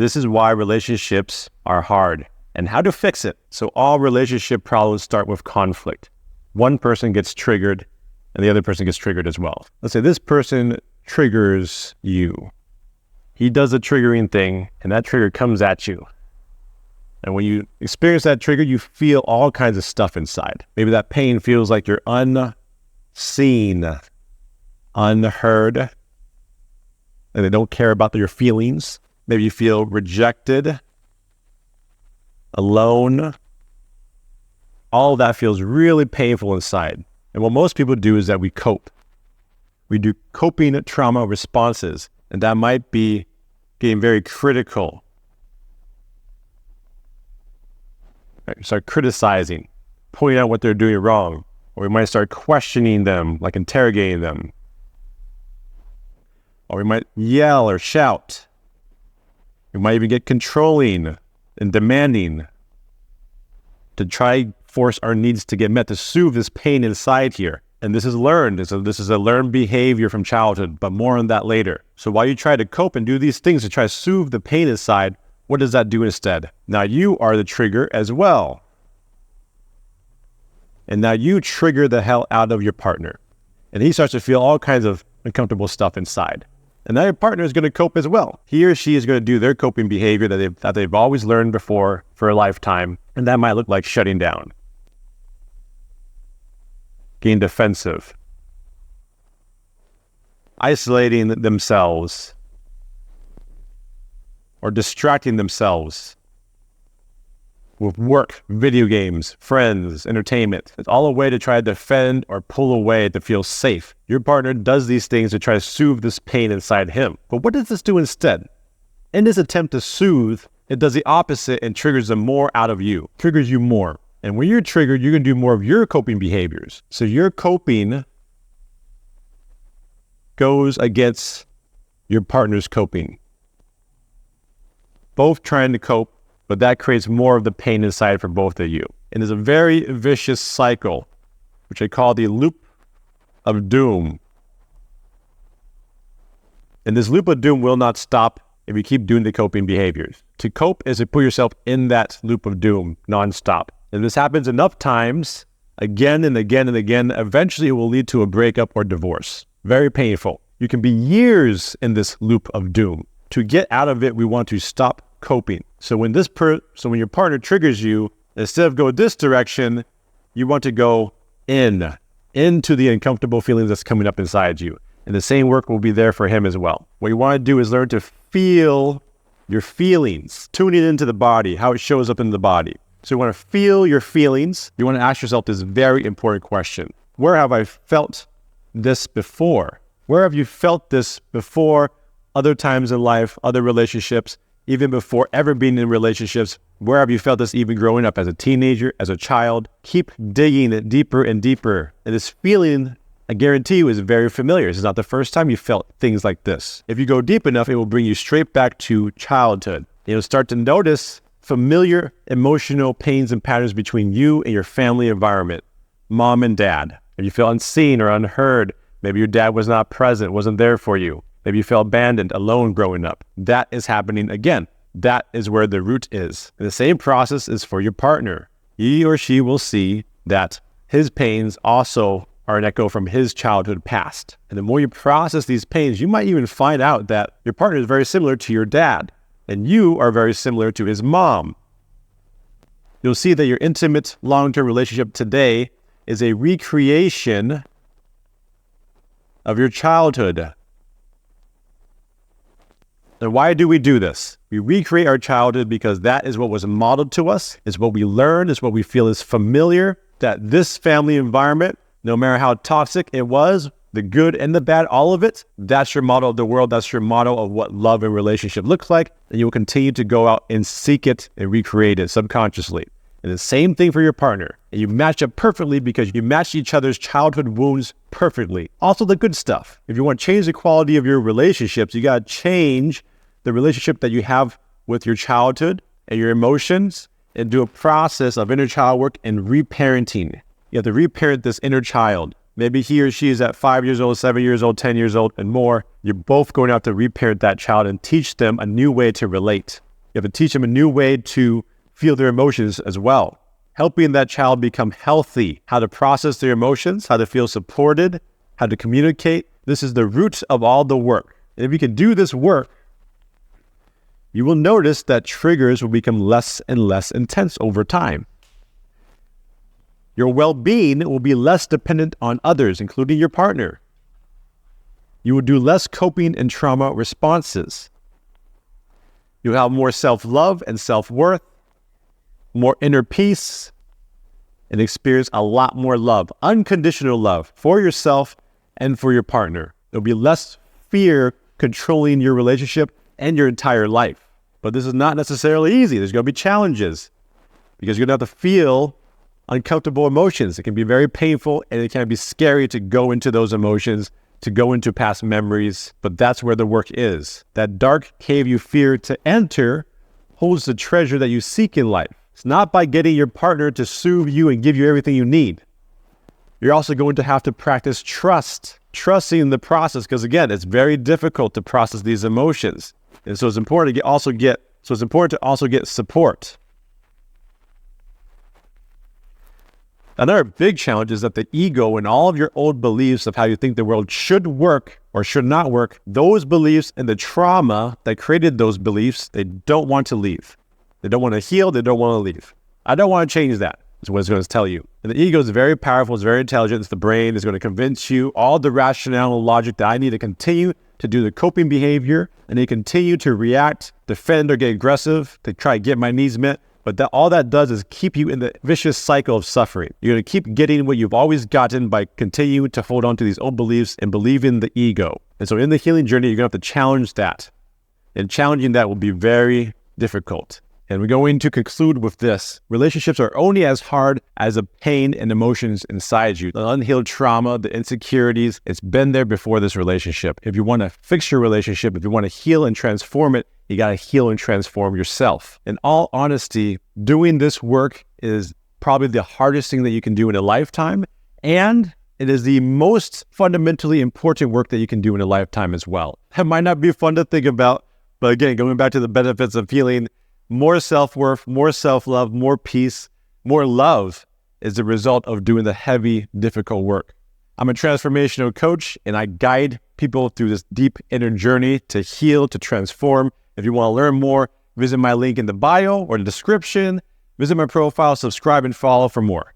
This is why relationships are hard and how to fix it. So all relationship problems start with conflict. One person gets triggered and the other person gets triggered as well. Let's say this person triggers you. He does a triggering thing and that trigger comes at you. And when you experience that trigger, you feel all kinds of stuff inside. Maybe that pain feels like you're unseen, unheard, and they don't care about your feelings. Maybe you feel rejected, alone. All of that feels really painful inside. And what most people do is that we cope. We do coping trauma responses, and that might be getting very critical. Start criticizing, pointing out what they're doing wrong, or we might start questioning them, like interrogating them, or we might yell or shout. We might even get controlling and demanding to try force our needs to get met, to soothe this pain inside here. And this is learned. This is a learned behavior from childhood, but more on that later. So while you try to cope and do these things to try to soothe the pain inside, what does that do instead? Now you are the trigger as well. And now you trigger the hell out of your partner. And he starts to feel all kinds of uncomfortable stuff inside. And now your partner is going to cope as well. He or she is going to do their coping behavior that they've always learned before for a lifetime. And that might look like shutting down, getting defensive, isolating themselves, or distracting themselves with work, video games, friends, entertainment. It's all a way to try to defend or pull away to feel safe. Your partner does these things to try to soothe this pain inside him. But what does this do instead? In this attempt to soothe, it does the opposite and triggers them more out of you, triggers you more. And when you're triggered, you're going to do more of your coping behaviors. So your coping goes against your partner's coping. Both trying to cope, but that creates more of the pain inside for both of you. And it's a very vicious cycle, which I call the loop of doom. And this loop of doom will not stop if you keep doing the coping behaviors. To cope is to put yourself in that loop of doom nonstop. And this happens enough times, again and again and again, eventually it will lead to a breakup or divorce. Very painful. You can be years in this loop of doom. To get out of it, we want to stop coping. So when your partner triggers you, instead of go this direction, you want to go into the uncomfortable feelings that's coming up inside you. And the same work will be there for him as well. What you want to do is learn to feel your feelings, tuning into the body, how it shows up in the body. So you want to feel your feelings. You want to ask yourself this very important question. Where have I felt this before? Where have you felt this before? Other times in life, other relationships, even before ever being in relationships? Where have you felt this even growing up as a teenager, as a child? Keep digging it deeper and deeper. And this feeling, I guarantee you, is very familiar. This is not the first time you felt things like this. If you go deep enough, it will bring you straight back to childhood. You'll start to notice familiar emotional pains and patterns between you and your family environment, mom and dad. If you feel unseen or unheard, maybe your dad was not present, wasn't there for you. Maybe you felt abandoned, alone growing up. That is happening again. That is where the root is. And the same process is for your partner. He or she will see that his pains also are an echo from his childhood past. And the more you process these pains, you might even find out that your partner is very similar to your dad, and you are very similar to his mom. You'll see that your intimate long-term relationship today is a recreation of your childhood. And why do we do this? We recreate our childhood because that is what was modeled to us. It's what we learned. It's what we feel is familiar. That this family environment, no matter how toxic it was, the good and the bad, all of it, that's your model of the world. That's your model of what love and relationship looks like. And you will continue to go out and seek it and recreate it subconsciously. And the same thing for your partner. And you match up perfectly because you match each other's childhood wounds perfectly. Also the good stuff. If you want to change the quality of your relationships, you got to change the relationship that you have with your childhood and your emotions and do a process of inner child work and reparenting. You have to reparent this inner child. Maybe he or she is at 5 years old, 7 years old, 10 years old, and more. You're both going to have to reparent that child and teach them a new way to relate. You have to teach them a new way to feel their emotions as well. Helping that child become healthy, how to process their emotions, how to feel supported, how to communicate. This is the root of all the work. And if you can do this work, you will notice that triggers will become less and less intense over time. Your well-being will be less dependent on others, including your partner. You will do less coping and trauma responses. You'll have more self-love and self-worth, more inner peace, and experience a lot more love, unconditional love for yourself and for your partner. There'll be less fear controlling your relationship and your entire life. But this is not necessarily easy. There's going to be challenges because you're going to have to feel uncomfortable emotions. It can be very painful and it can be scary to go into those emotions, to go into past memories, but that's where the work is. That dark cave you fear to enter holds the treasure that you seek in life. It's not by getting your partner to soothe you and give you everything you need. You're also going to have to practice trusting the process, because again, it's very difficult to process these emotions. And so it's important to also get support. Another big challenge is that the ego and all of your old beliefs of how you think the world should work or should not work, those beliefs and the trauma that created those beliefs, they don't want to leave. They don't want to heal. They don't want to leave. I don't want to change that, is what it's going to tell you. And the ego is very powerful. It's very intelligent. It's the brain. It's going to convince you all the rationale and logic that I need to continue to do the coping behavior and they continue to react, defend, or get aggressive to try to get my needs met. But all that does is keep you in the vicious cycle of suffering. You're going to keep getting what you've always gotten by continuing to hold on to these old beliefs and believe in the ego. And so in the healing journey, you're going to have to challenge that. And challenging that will be very difficult. And we're going to conclude with this. Relationships are only as hard as the pain and emotions inside you. The unhealed trauma, the insecurities, it's been there before this relationship. If you want to fix your relationship, if you want to heal and transform it, you got to heal and transform yourself. In all honesty, doing this work is probably the hardest thing that you can do in a lifetime. And it is the most fundamentally important work that you can do in a lifetime as well. It might not be fun to think about, but again, going back to the benefits of healing, more self-worth, more self-love, more peace, more love is the result of doing the heavy, difficult work. I'm a transformational coach, and I guide people through this deep inner journey to heal, to transform. If you want to learn more, visit my link in the bio or the description. Visit my profile, subscribe, and follow for more.